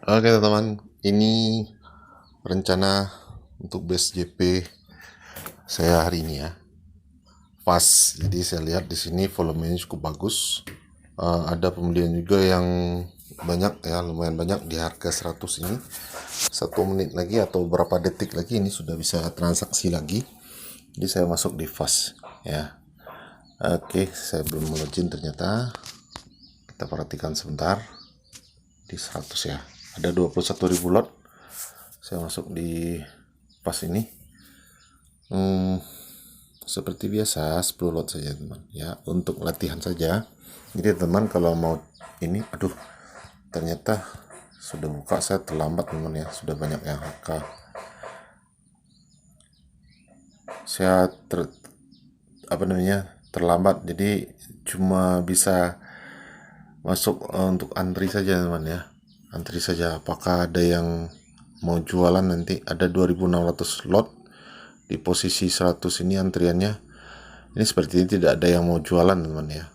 Oke teman-teman, ini rencana untuk base JP saya hari ini ya. Pas, jadi saya lihat di sini volumenya cukup bagus. Ada pembelian juga yang banyak ya, lumayan banyak di harga 100 ini. 1 menit lagi atau berapa detik lagi ini sudah bisa transaksi lagi. Jadi saya masuk di fast ya. Oke, saya belum login ternyata. Kita perhatikan sebentar. Di 100 ya. Ada 21.000 lot. Saya masuk di pas ini. Seperti biasa 10 lot saja teman ya, untuk latihan saja. Jadi teman kalau mau ini, ternyata sudah buka, saya terlambat teman ya, sudah banyak yang HK. Saya terlambat, jadi cuma bisa masuk untuk antri saja teman ya, antri saja. Apakah ada yang mau jualan? Nanti ada 2600 lot di posisi 100 ini antriannya. Ini seperti ini tidak ada yang mau jualan teman ya.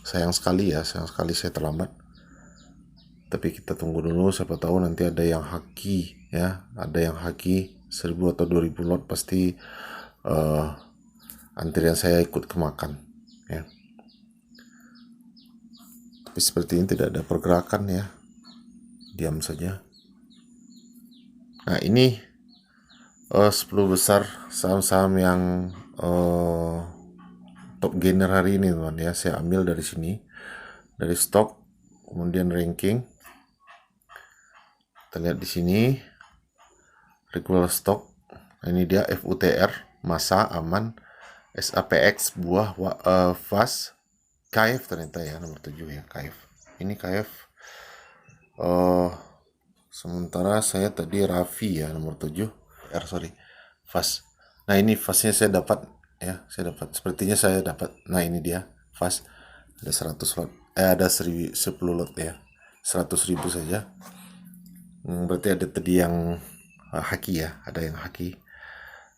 Sayang sekali saya terlambat. Tapi kita tunggu dulu, siapa tahu nanti ada yang haki ya, ada yang haki 1000 atau 2000 lot, pasti antrian saya ikut kemakan ya. Tapi seperti ini tidak ada pergerakan ya, diam saja. Nah ini 10 besar saham-saham yang top gainer hari ini teman ya. Saya ambil dari sini, dari stok, kemudian ranking. Kita lihat di sini regular stock. Ini dia FUTR, masa aman, SAPX, buah, fast, KF ternyata ya, nomor 7 ya, KF. Ini KF. Sementara saya tadi Raffi ya, nomor 7. Fast. Nah ini fastnya saya dapat ya, sepertinya saya dapat. Nah ini dia fast, ada 100 lot, ada 10 lot ya, 100.000 saja. Berarti ada tadi yang haki ya, ada yang haki.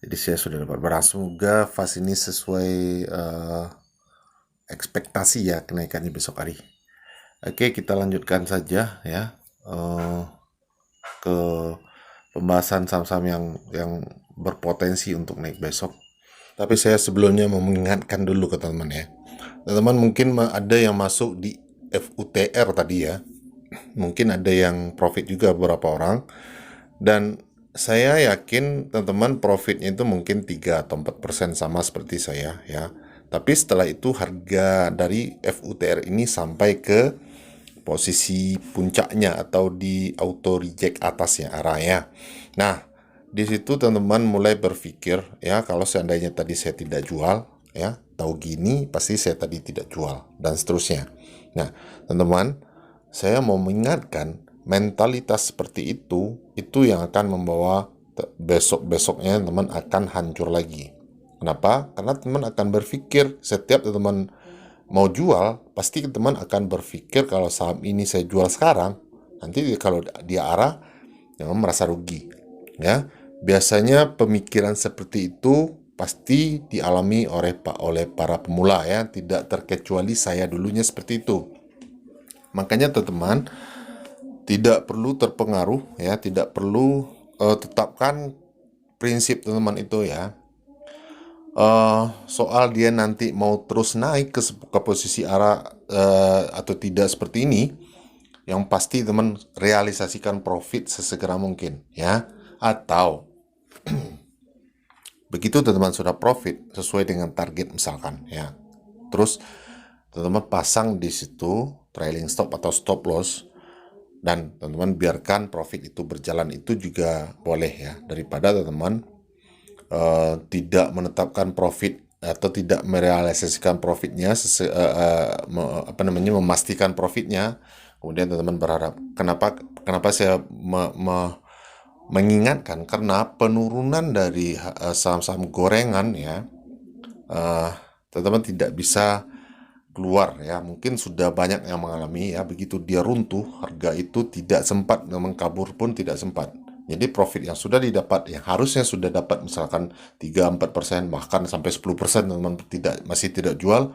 Jadi saya sudah dapat barang. Semoga fast ini sesuai ekspektasi ya kenaikannya besok hari. Oke, kita lanjutkan saja ya ke pembahasan saham-saham yang berpotensi untuk naik besok. Tapi saya sebelumnya mau mengingatkan dulu ke teman-teman ya. Teman-teman mungkin ada yang masuk di FUTR tadi ya. Mungkin ada yang profit juga beberapa orang. Dan saya yakin teman-teman profitnya itu mungkin 3 atau 4% sama seperti saya ya. Tapi setelah itu harga dari FUTR ini sampai ke posisi puncaknya atau di auto reject atasnya arahnya. Nah, di situ teman-teman mulai berpikir ya, kalau seandainya tadi saya tidak jual ya, tahu gini pasti saya tadi tidak jual dan seterusnya. Nah, teman-teman, saya mau mengingatkan mentalitas seperti itu yang akan membawa besok-besoknya teman akan hancur lagi. Kenapa? Karena teman akan berpikir setiap teman mau jual, pasti teman akan berpikir kalau saham ini saya jual sekarang, nanti kalau dia arah, teman merasa rugi. Ya, biasanya pemikiran seperti itu pasti dialami oleh para pemula ya, tidak terkecuali saya dulunya seperti itu. Makanya teman-teman tidak perlu terpengaruh ya, tidak perlu tetapkan prinsip teman-teman itu ya. Soal dia nanti mau terus naik ke posisi arah atau tidak seperti ini, yang pasti teman realisasikan profit sesegera mungkin ya. Atau begitu teman-teman sudah profit sesuai dengan target misalkan ya, terus teman-teman pasang di situ trailing stop atau stop loss, dan teman-teman biarkan profit itu berjalan, itu juga boleh ya, daripada teman-teman tidak menetapkan profit atau tidak merealisasikan profitnya, memastikan profitnya, kemudian teman-teman berharap. Kenapa saya mengingatkan? Karena penurunan dari saham-saham gorengan ya, teman-teman tidak bisa keluar ya. Mungkin sudah banyak yang mengalami ya, begitu dia runtuh harga itu tidak sempat, memang kabur pun tidak sempat. Jadi profit yang sudah didapat, yang harusnya sudah dapat misalkan 3-4%, bahkan sampai 10%, teman-teman masih tidak jual,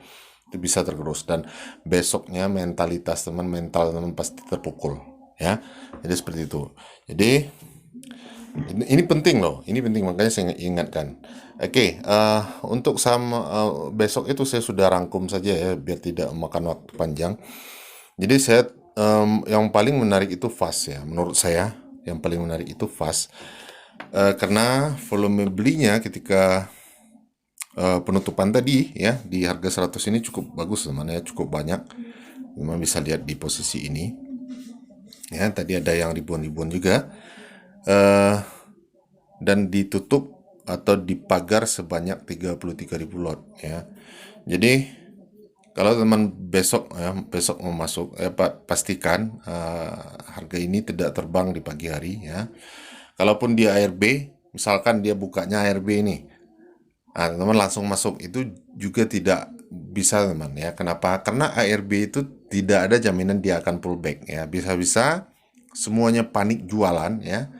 itu bisa tergerus, dan besoknya mental teman pasti terpukul, ya. Jadi seperti itu. Jadi ini penting loh, ini penting, makanya saya ingatkan. Oke, untuk saham besok itu saya sudah rangkum saja ya, biar tidak makan waktu panjang. Jadi yang paling menarik itu fast ya, menurut saya yang paling menarik itu fast. Karena volume belinya ketika penutupan tadi ya di harga 100 ini cukup bagus teman ya, cukup banyak. Memang bisa lihat di posisi ini. Ya, tadi ada yang ribuan-ribuan juga. Dan ditutup atau dipagar sebanyak 33.000 lot ya. Jadi kalau teman besok mau masuk, pastikan harga ini tidak terbang di pagi hari ya. Kalaupun dia ARB, misalkan dia bukanya ARB ini, teman langsung masuk, itu juga tidak bisa teman ya. Kenapa? Karena ARB itu tidak ada jaminan dia akan pullback ya. Bisa-bisa semuanya panik jualan ya.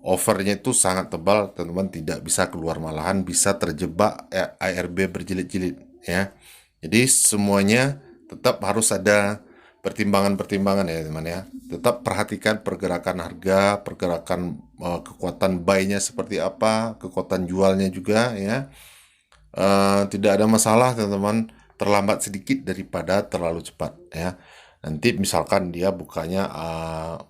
Overnya itu sangat tebal, teman-teman tidak bisa keluar, malahan bisa terjebak ARB berjilid-jilid ya. Jadi semuanya tetap harus ada pertimbangan-pertimbangan ya teman ya. Tetap perhatikan pergerakan harga, pergerakan kekuatan buy-nya seperti apa, kekuatan jualnya juga ya. Tidak ada masalah teman-teman, terlambat sedikit daripada terlalu cepat ya. Nanti misalkan dia bukanya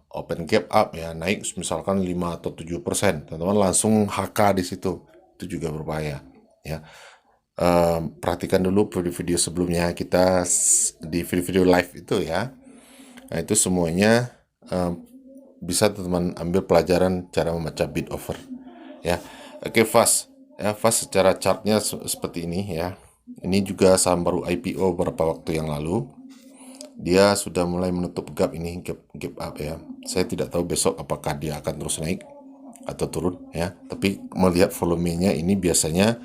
open gap up ya, naik misalkan 5 atau 7%, teman-teman langsung HK di situ, itu juga berbahaya ya. Perhatikan dulu video-video sebelumnya kita di video-video live itu ya. Nah, itu semuanya bisa teman-teman ambil pelajaran cara membaca bid offer ya. Oke, fast ya, fast secara chartnya seperti ini ya. Ini juga saham baru IPO beberapa waktu yang lalu. Dia sudah mulai menutup gap ini, gap up ya. Saya tidak tahu besok apakah dia akan terus naik atau turun ya. Tapi melihat volumenya ini biasanya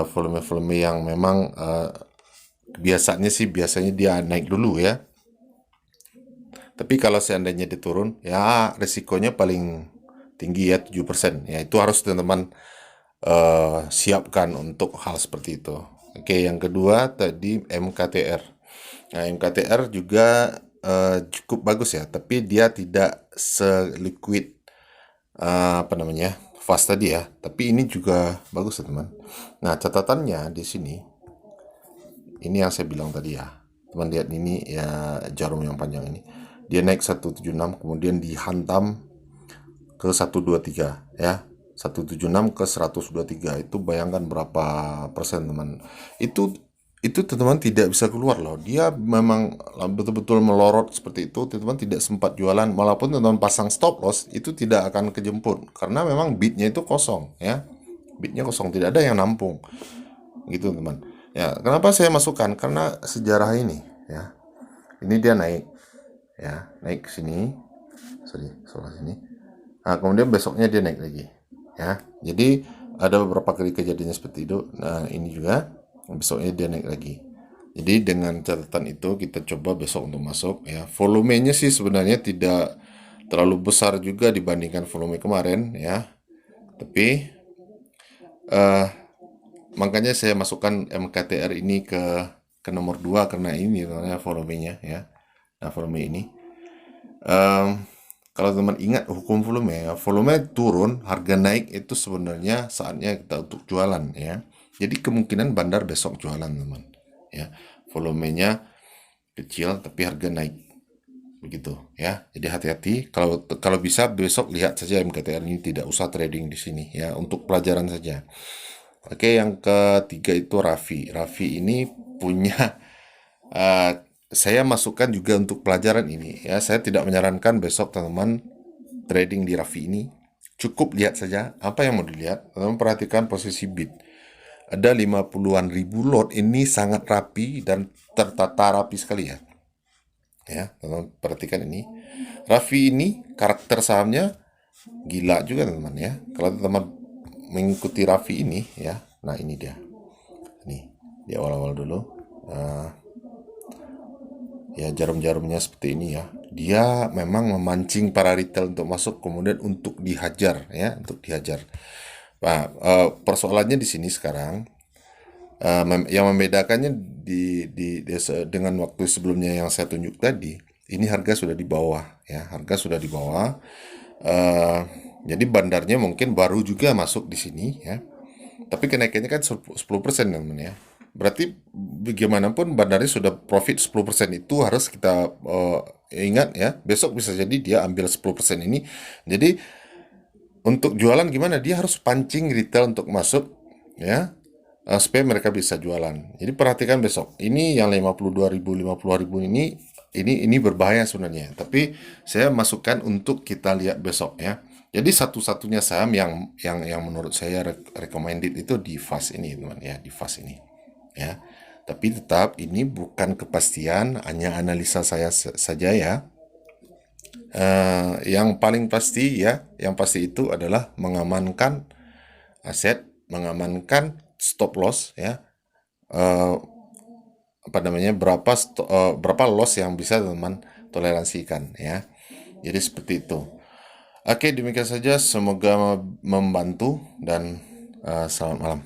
volume-volume yang memang biasanya dia naik dulu ya. Tapi kalau seandainya dia turun, ya resikonya paling tinggi ya 7%. Ya itu harus teman-teman siapkan untuk hal seperti itu. Oke, yang kedua tadi MKTR. Nah, MKTR juga cukup bagus ya, tapi dia tidak seliquid fast tadi ya. Tapi ini juga bagus teman. Nah, catatannya di sini, ini yang saya bilang tadi ya. Teman lihat ini ya, jarum yang panjang ini. Dia naik 176, kemudian dihantam ke 123 ya. 176 ke 123, itu bayangkan berapa persen teman. Itu teman-teman tidak bisa keluar loh. Dia memang betul-betul melorot seperti itu, teman-teman tidak sempat jualan. Walaupun teman-teman pasang stop loss, itu tidak akan kejemput karena memang bidnya itu kosong ya. Bidnya kosong, tidak ada yang nampung. Gitu teman. Ya, kenapa saya masukkan? Karena sejarah ini ya. Ini dia naik ya, naik ke sini. Soal sini. Nah, kemudian besoknya dia naik lagi ya. Jadi ada beberapa kali kejadian seperti itu. Nah, ini juga besoknya dia naik lagi. Jadi dengan catatan itu kita coba besok untuk masuk ya. Volumenya sih sebenarnya tidak terlalu besar juga dibandingkan volume kemarin ya. Tapi makanya saya masukkan MKTR ini ke nomor 2 karena ini namanya volumenya ya. Nah, volume ini kalau teman ingat hukum volume ya, volume turun, harga naik, itu sebenarnya saatnya kita untuk jualan ya. Jadi kemungkinan bandar besok jualan teman ya. Volumenya kecil tapi harga naik. Begitu ya. Jadi hati-hati, kalau bisa besok lihat saja MKTR ini, tidak usah trading di sini ya, untuk pelajaran saja. Oke, yang ketiga itu Raffi. Raffi ini punya saya masukkan juga untuk pelajaran ini ya. Saya tidak menyarankan besok teman-teman trading di Raffi ini. Cukup lihat saja apa yang mau dilihat. Teman-teman perhatikan posisi bid. Ada 50-an ribu lot, ini sangat rapi dan tertata rapi sekali ya. Ya, teman-teman perhatikan ini. Raffi ini karakter sahamnya gila juga teman-teman ya. Kalau teman-teman mengikuti Raffi ini ya. Nah, ini dia. Nih, di awal-awal dulu. Ya, jarum-jarumnya seperti ini ya. Dia memang memancing para retail untuk masuk, kemudian untuk dihajar ya, untuk dihajar. Nah, persoalannya di sini sekarang Yang membedakannya dengan waktu sebelumnya yang saya tunjuk tadi, ini harga sudah di bawah ya, harga sudah di bawah. Eh, jadi bandarnya mungkin baru juga masuk di sini ya. Tapi kenaikannya kan 10% teman ya. Berarti bagaimanapun bandarnya sudah profit 10% itu harus kita ingat ya. Besok bisa jadi dia ambil 10% ini. Jadi untuk jualan gimana? Dia harus pancing retail untuk masuk ya, supaya mereka bisa jualan. Jadi perhatikan besok. Ini yang 52.000, 50.000 ini berbahaya sebenarnya. Tapi saya masukkan untuk kita lihat besok ya. Jadi satu-satunya saham yang menurut saya recommended itu di fast ini, teman ya, di fast ini. Ya. Tapi tetap ini bukan kepastian, hanya analisa saya saja ya. Yang paling pasti ya, yang pasti itu adalah mengamankan aset, mengamankan stop loss ya. Eh, Apa namanya, berapa loss yang bisa teman toleransikan ya. Jadi seperti itu. Oke, demikian saja. Semoga membantu dan selamat malam.